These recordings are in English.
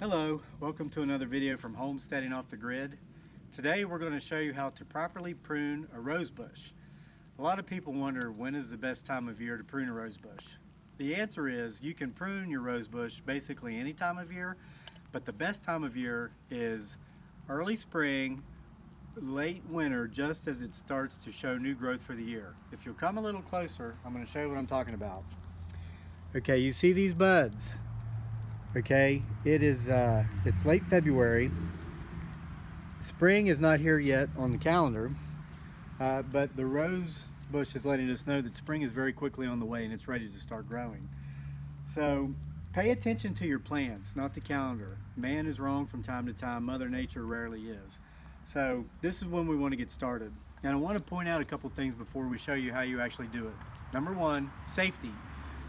Hello, welcome to another video from Homesteading Off the Grid. Today we're going to show you how to properly prune a rose bush. A lot of people wonder when is the best time of year to prune a rose bush. The answer is you can prune your rose bush basically any time of year, but the best time of year is early spring, late winter, just as it starts to show new growth for the year. If you'll come a little closer, I'm going to show you what I'm talking about. Okay, you see these buds? Okay, it's late February. Spring is not here yet on the calendar, but the rose bush is letting us know that spring is very quickly on the way and it's ready to start growing. So pay attention to your plants, not the calendar. Man is wrong from time to time. Mother Nature rarely is. So this is when we want to get started. And I want to point out a couple things before we show you how you actually do it. Number one, safety.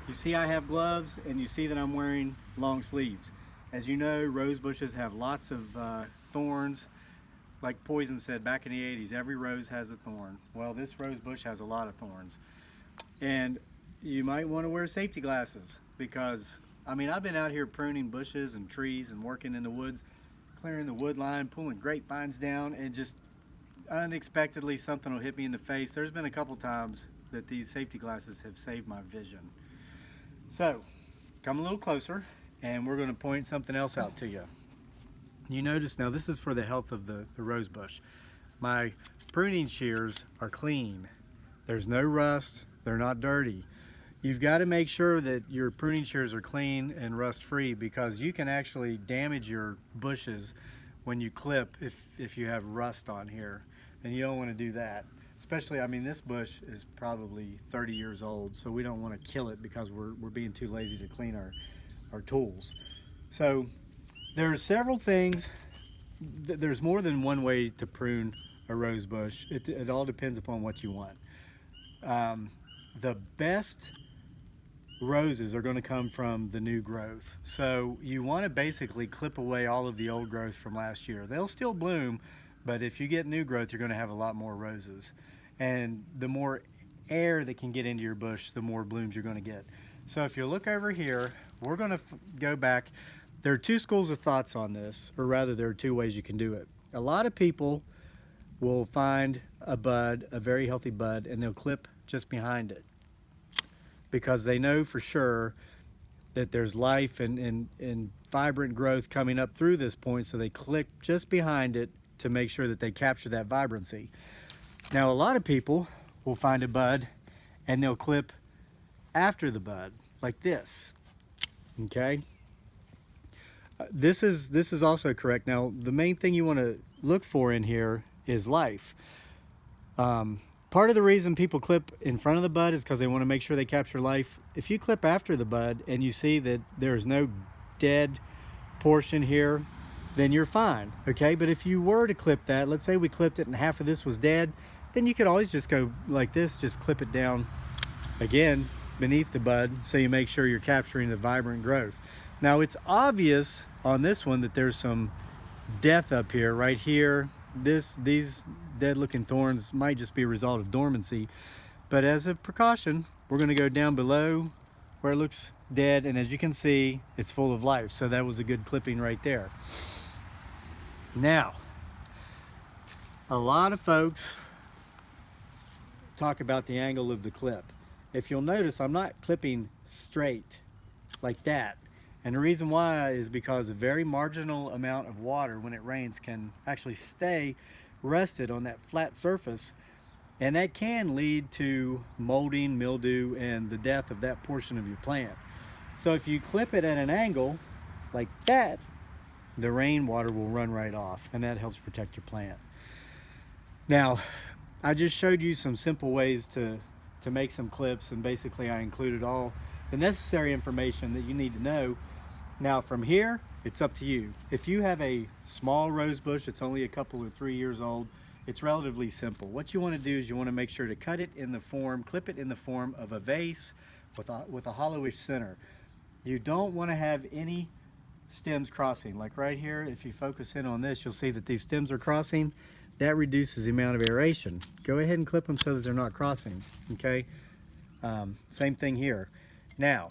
You see I have gloves and you see that I'm wearing long sleeves. As you know, rose bushes have lots of thorns. Like Poison said back in the 80s, every rose has a thorn. Well, this rose bush has a lot of thorns. And you might want to wear safety glasses because, I've been out here pruning bushes and trees and working in the woods, clearing the wood line, pulling grapevines down, and just unexpectedly something will hit me in the face. There's been a couple times that these safety glasses have saved my vision. So, come a little closer and we're going to point something else out to you. You notice now this is for the health of the rose bush. My pruning shears are clean. There's no rust, they're not dirty. You've got to make sure that your pruning shears are clean and rust free because you can actually damage your bushes when you clip if you have rust on here, and you don't want to do that. Especially, this bush is probably 30 years old, so we don't want to kill it because we're being too lazy to clean our tools. So there are several things. There's more than one way to prune a rose bush. It all depends upon what you want. The best roses are going to come from the new growth. So you want to basically clip away all of the old growth from last year. They'll still bloom, but if you get new growth, you're going to have a lot more roses. And the more air that can get into your bush, the more blooms you're going to get. So if you look over here, we're going to go back. There are two schools of thoughts on this, or rather there are two ways you can do it. A lot of people will find a bud, a very healthy bud, and they'll clip just behind it because they know for sure that there's life and vibrant growth coming up through this point, so they clip just behind it to make sure that they capture that vibrancy. Now, a lot of people will find a bud and they'll clip after the bud, like this, okay? This is also correct. Now, the main thing you want to look for in here is life. Part of the reason people clip in front of the bud is because they want to make sure they capture life. If you clip after the bud and you see that there's no dead portion here, then you're fine, okay? But if you were to clip that, let's say we clipped it and half of this was dead, then you could always just go like this, just clip it down again beneath the bud so you make sure you're capturing the vibrant growth. Now, it's obvious on this one that there's some death up here, right here. These dead looking thorns might just be a result of dormancy, but as a precaution, we're going to go down below where it looks dead, and as you can see, it's full of life. So that was a good clipping right there. Now, a lot of folks talk about the angle of the clip. If you'll notice, I'm not clipping straight like that. And the reason why is because a very marginal amount of water when it rains can actually stay rested on that flat surface, and that can lead to molding, mildew, and the death of that portion of your plant. So if you clip it at an angle like that, the rainwater will run right off, and that helps protect your plant. Now, I just showed you some simple ways to make some clips, and basically I included all the necessary information that you need to know. Now from here, it's up to you. If you have a small rose bush that's only a couple or 3 years old, it's relatively simple. What you want to do is you want to make sure to cut it in the form, clip it in the form of a vase with a hollowish center. You don't want to have any stems crossing. Like right here, if you focus in on this, you'll see that these stems are crossing. That reduces the amount of aeration. Go ahead and clip them so that they're not crossing, okay? Same thing here. Now,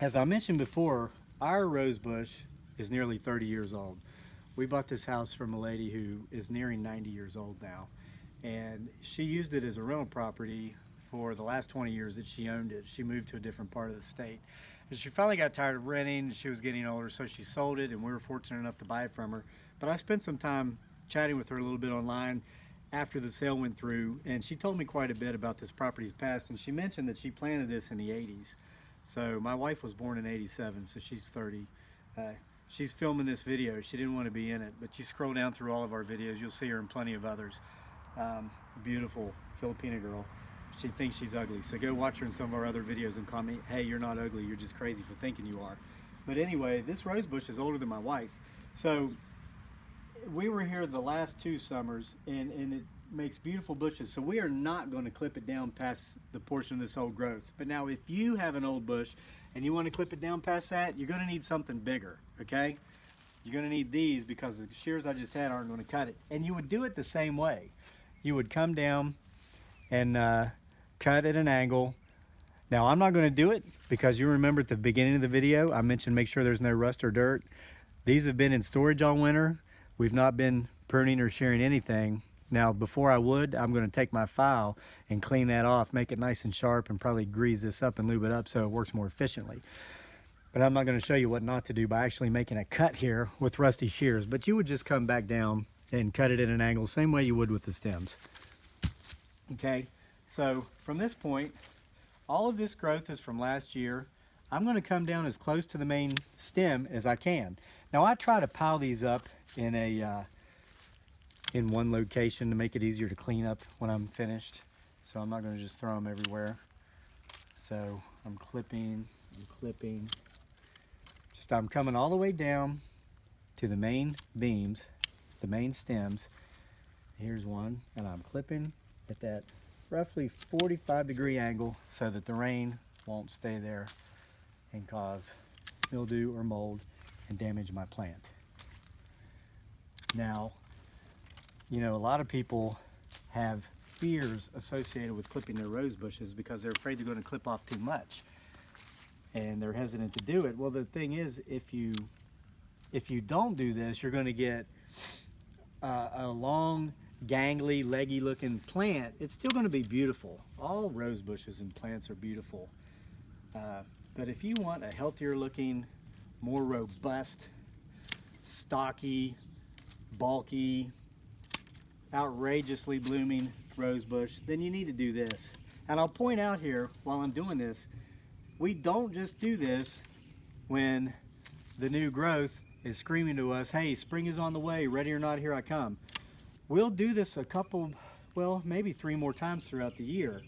as I mentioned before, our rose bush is nearly 30 years old. We bought this house from a lady who is nearing 90 years old now, and she used it as a rental property for the last 20 years that she owned it. She moved to a different part of the state. And she finally got tired of renting, she was getting older, so she sold it, and we were fortunate enough to buy it from her. But I spent some time chatting with her a little bit online after the sale went through, and she told me quite a bit about this property's past, and she mentioned that she planted this in the 80s. So my wife was born in 87, so she's 30. She's filming this video. She didn't want to be in it, but you scroll down through all of our videos, you'll see her in plenty of others. Beautiful Filipina girl. She thinks she's ugly, so go watch her in some of our other videos and comment, hey, you're not ugly, you're just crazy for thinking you are. But anyway, this rose bush is older than my wife. So we were here the last 2 summers, and it makes beautiful bushes, so we are not going to clip it down past the portion of this old growth. But now if you have an old bush and you want to clip it down past that, you're going to need something bigger, okay? You're going to need these because the shears I just had aren't going to cut it. And you would do it the same way. You would come down and cut at an angle. Now I'm not going to do it because you remember at the beginning of the video I mentioned make sure there's no rust or dirt. These have been in storage all winter. We've not been pruning or shearing anything. Now before I would, I'm going to take my file and clean that off, make it nice and sharp, and probably grease this up and lube it up so it works more efficiently. But I'm not going to show you what not to do by actually making a cut here with rusty shears. But you would just come back down and cut it at an angle, same way you would with the stems. Okay, so from this point, all of this growth is from last year. I'm going to come down as close to the main stem as I can. Now I try to pile these up in one location to make it easier to clean up when I'm finished. So I'm not going to just throw them everywhere. So I'm clipping. I'm coming all the way down to the main beams, the main stems. Here's one, and I'm clipping at that roughly 45-degree angle so that the rain won't stay there and cause mildew or mold and damage my plant. Now, you know, a lot of people have fears associated with clipping their rose bushes because they're afraid they're going to clip off too much and they're hesitant to do it. Well, the thing is, if you don't do this, you're going to get a long, gangly, leggy looking plant. It's still going to be beautiful. All rose bushes and plants are beautiful. But if you want a healthier looking, more robust, stocky, bulky, outrageously blooming rose bush, then you need to do this. And I'll point out here while I'm doing this, we don't just do this when the new growth is screaming to us, hey, spring is on the way, ready or not, here I come. We'll do this a couple, well, maybe 3 more times throughout the year.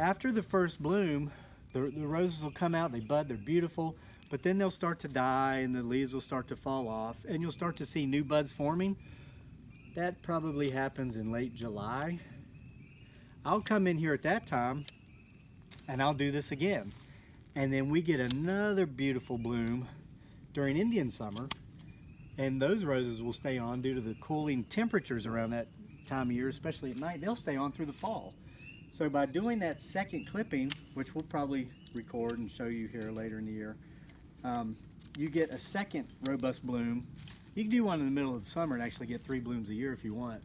After the first bloom, the roses will come out, they bud, they're beautiful, but then they'll start to die and the leaves will start to fall off and you'll start to see new buds forming. That probably happens in late July. I'll come in here at that time and I'll do this again. And then we get another beautiful bloom during Indian summer, and those roses will stay on due to the cooling temperatures around that time of year, especially at night. They'll stay on through the fall. So by doing that second clipping, which we'll probably record and show you here later in the year, you get a second robust bloom. You can do one in the middle of summer and actually get 3 blooms a year if you want.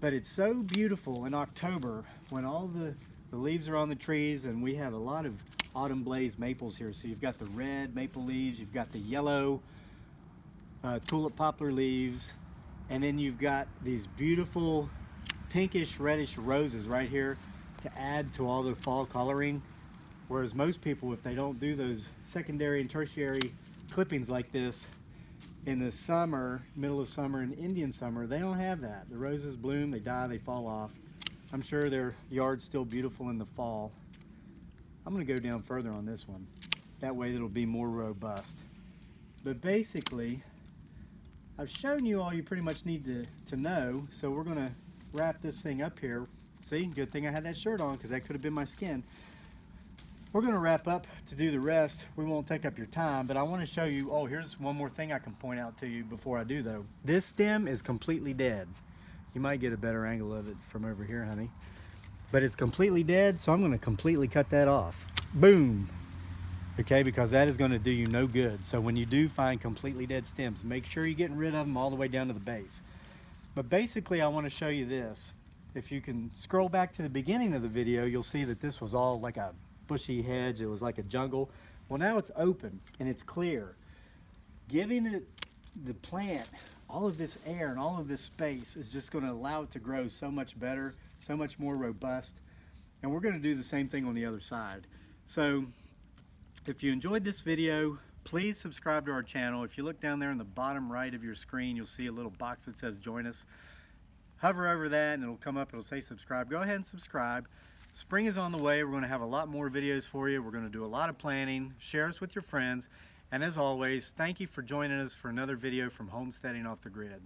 But it's so beautiful in October when all the leaves are on the trees, and we have a lot of autumn blaze maples here. So you've got the red maple leaves, you've got the yellow tulip poplar leaves, and then you've got these beautiful pinkish reddish roses right here to add to all the fall coloring. Whereas most people, if they don't do those secondary and tertiary clippings like this in the summer, middle of summer and Indian summer, they don't have that. The roses bloom, they die, they fall off. I'm sure their yard's still beautiful in the fall. I'm going to go down further on this one. That way it'll be more robust. But basically, I've shown you all you pretty much need to know, so we're going to wrap this thing up here. See, good thing I had that shirt on because that could have been my skin. We're going to wrap up to do the rest. We won't take up your time, but I want to show you, oh, here's one more thing I can point out to you before I do though. This stem is completely dead. You might get a better angle of it from over here, honey. But it's completely dead, so I'm going to completely cut that off. Boom. okay, because that is going to do you no good. So when you do find completely dead stems, make sure you're getting rid of them all the way down to the base. But basically I want to show you this. If you can scroll back to the beginning of the video, you'll see that this was all like a bushy hedge. It was like a jungle. Well, now it's open and it's clear. Giving it, the plant, all of this air and all of this space is just going to allow it to grow so much better, so much more robust. And we're going to do the same thing on the other side. So if you enjoyed this video, please subscribe to our channel. If you look down there in the bottom right of your screen, you'll see a little box that says join us. Hover over that and it'll come up, it'll say subscribe. Go ahead and subscribe. Spring is on the way. We're going to have a lot more videos for you. We're going to do a lot of planting. Share us with your friends. And as always, thank you for joining us for another video from Homesteading Off the Grid.